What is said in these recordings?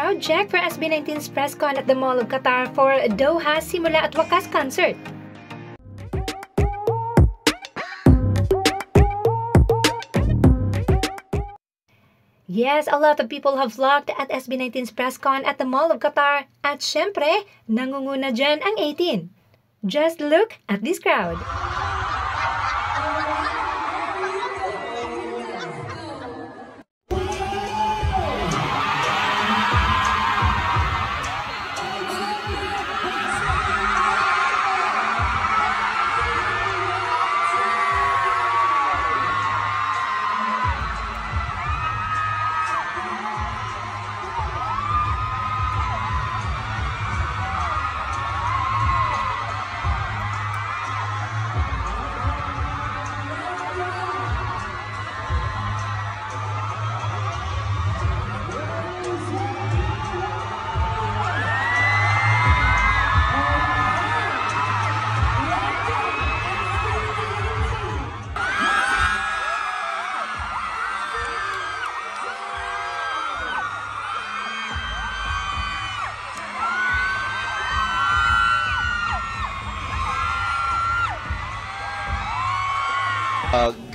Crowd check for SB19's press con at the Mall of Qatar for Doha Simula at Wakas concert. Yes, a lot of people have flocked at SB19's press con at the Mall of Qatar at syempre, nangunguna dyan ang 18. Just look at this crowd.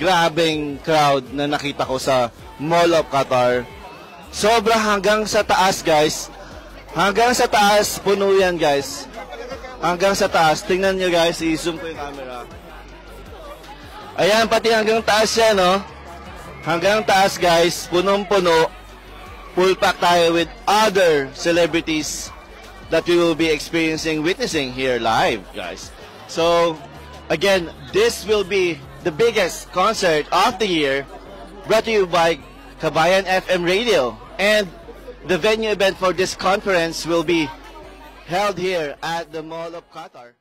Grabing crowd na nakita ko sa Mall of Qatar. Sobra hanggang sa taas, guys. Hanggang sa taas, puno yan, guys. Hanggang sa taas. Tingnan nyo, guys. I-zoom ko yung camera. Ayan, pati hanggang taas yan, no? Hanggang taas, guys. Punong-puno. Full pack tayo with other celebrities that we will be witnessing here live, guys. So, again, this will be the biggest concert of the year, brought to you by Kabayan FM Radio. And the venue event for this conference will be held here at the Mall of Qatar.